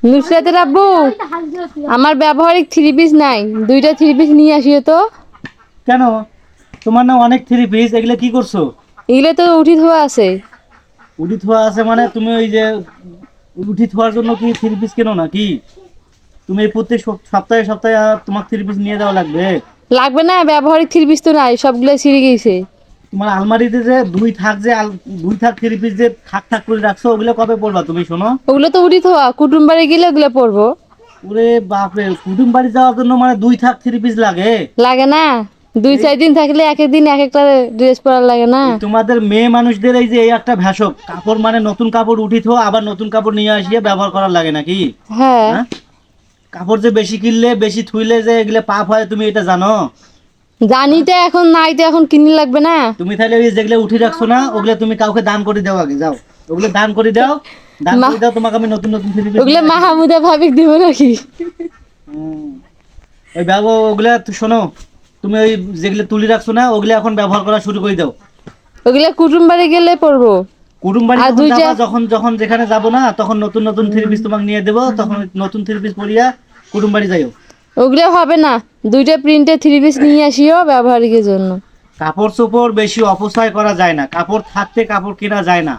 নুসরাতের আব্বু, আমার ব্যবহারিক থ্রি পিস নাই, দুইটা থ্রি পিস নিয়ে আসিও তো। কেন? তোমার না অনেক থ্রি পিস, এগুলো কি করছো? এগুলো তো উঠি ধোয়া আছে। উঠি থোয়া আছে মানে তুমি ওই যে উঠি থোয়ার জন্য কি থ্রি পিস কেনো না কি? তুমি এই প্রত্যেক সপ্তাহে সপ্তাহে তোমার থ্রি পিস নিয়ে যাওয়া লাগবে। লাগবে না, ব্যবহারিক থ্রি পিস তো নাই, সবগুলো ছিঁড়ে গেছে। তোমার আলমারিতে যে দুই থাক থ্রি পিস যে থাক থাক করে রাখছো, ওগুলো কবে পরবা তুমি শোনো? ওগুলো তো উঠি ধোয়া, কুটুম বাড়ি গেলে ওগুলো পরবো। ওরে বাপরে, কুটুম বাড়ি যাওয়ার জন্য মানে দুই থাক থ্রি পিস লাগে? লাগে না? দুই এই চার দিন থাকলে এক এক দিন এক একটা ড্রেস পরা লাগে না? এই তোমাদের মেয়ে মানুষদের এই যে এই একটা ভ্যাসক, কাপড় মানে নতুন কাপড় উঠিত আবার নতুন কাপড় নিয়ে আসিয়ে ব্যবহার করার লাগে নাকি? হ্যাঁ। হ্যাঁ, কাপড় যে বেশি কিনলে বেশি থুইলে যে এগুলো পাপ হয়, তুমি এটা জানো? জানি তো, এখন নাই তো, এখন কিনে লাগবে না? তুমি তাহলে ওই যেগুলো উঠে রাখছো না, ওগুলো তুমি কাউকে দান করে দাও, আগে যাও ওগুলো দান করে দাও। দান মা, করে দাও, তোমাকে আমি নতুন নতুন থ্রি পিস ওগুলো নিয়ে আসি দেবো। মাহমুদা ভাবিক দিব নাকি? ওই ওগুলা শোনো, তুমি ওই যেগুলো তুলে রাখছো না, ওগুলো এখন ব্যবহার করা শুরু করে দাও। ওগুলো কুটুম বাড়ি গেলে পরবো। কুটুম বাড়ি আর যখন দুইটা, যাবা, যখন যখন যেখানে যাবো না, তখন নতুন নতুন থ্রি পিস তোমাকে নিয়ে দেবো, তখন ওই নতুন থ্রি পিস পরিয়া কুটুম বাড়ি যাইও। ওগুলো হবে না, দুইটা প্রিন্টের থ্রি পিস নিয়ে আসিও ব্যবহারিকের জন্য। কাপড় চোপড় বেশি অপচয় করা যায় না, কাপড় থাকতে কাপড় কেনা যায় না।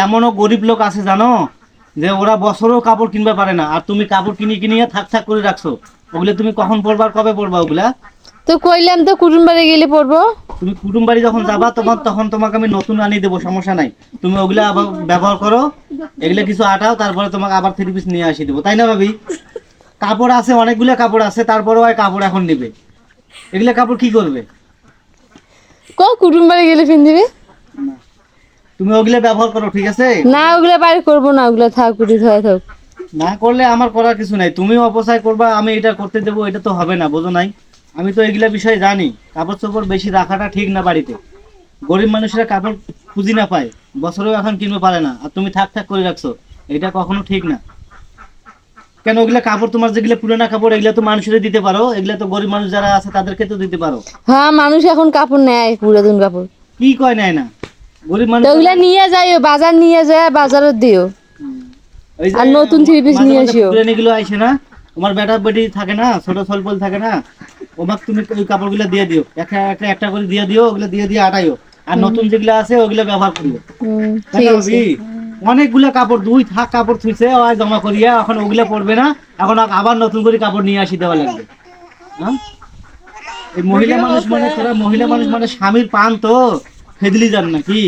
এমনও গরিব লোক আছে জানো, যে ওরা বছরেও কাপড় কিনতে পারে না, আর তুমি কাপড় কিনিয়ে থাক থাক করে রাখছো। ওগুলো তুমি কখন পরবা আর কবে পরবা ওগুলা? তো কইলাম তো কুটুম বাড়ি গেলে পরবো। তুমি কুটুম বাড়ি যখন যাবা, তখন তোমাকে আমি নতুন আনিয়ে দেবো, সমস্যা নাই। তুমি ওগুলা আবার ব্যবহার করো, এগুলা কিছু আটাও, তারপরে তোমাকে আবার থ্রি পিস নিয়ে আসি দেবো, তাই না ভাবি? কাপড় আছে, অনেকগুলো কাপড় আছে, তারপরেও আর কাপড় এখন নিবে, এগুলা কাপড় কি করবে? কুটুম বাড়ি গেলে ফিন দিবে। তুমি ওগুলা ব্যবহার করো, ঠিক আছে? না, ওগুলো বাড়ি করবো না, ওগুলো থাক, উঠি ধোয়া থাক। না করলে আমার করার কিছু নাই, তুমিও অপচয় করবা, আমি এটা করতে দেবো, এটা তো হবে না, বোঝো নাই? আমি তো এগুলা বিষয়ে জানি, কাপড় চোপড় বেশি রাখাটা ঠিক না বাড়িতে। গরিব মানুষরা কাপড় খুঁজি না পায়, বছরেও এখন কিনতে পারে না, আর তুমি থাক থাক করে রাখছো, এটা কখনো ঠিক না। কেন? ওগুলা কাপড় তোমার যেগুলো পুরানা কাপড়, এগুলা তো মানুষের দিতে পারো, এগুলা তো গরিব মানুষ যারা আছে তাদেরকে তো দিতে পারো। হ্যাঁ, মানুষ এখন কাপড় নেয়, পুরাতন কাপড়। কি কয় নেয় না? গরিব তো মানুষ ওগুলা নিয়ে যাইও, বাজার নিয়ে যায়, বাজারত দিও। ওই যে আর নতুন থ্রি পিস মাঝে নিয়ে মাঝে আসিও। পুরানি গুলো আইসে না, তোমার বেটা বেটি থাকে না, ছোট সলপল থাকে না, ওমাক তুমি ওই কাপড়গুলো দিয়ে দিও, একটা একটা একটা করে দিয়ে দিও, ওগুলো দিয়ে দিয়ে আটাইও, আর নতুন যেগুলো আছে ওগুলো ব্যবহার করিও। ঠিক আছে। অনেকগুলা কাপড়, দুই থাক কাপড় থুইছে ওই জমা করিয়া, এখন ওগুলো পরবে না, এখন আবার নতুন করে কাপড় নিয়ে আসি দেওয়া লাগবে। হ্যাঁ, এই মহিলা মানুষ মানে, তোরা মহিলা মানুষ মানে স্বামীর পান তো ফেদলি যান নাকি?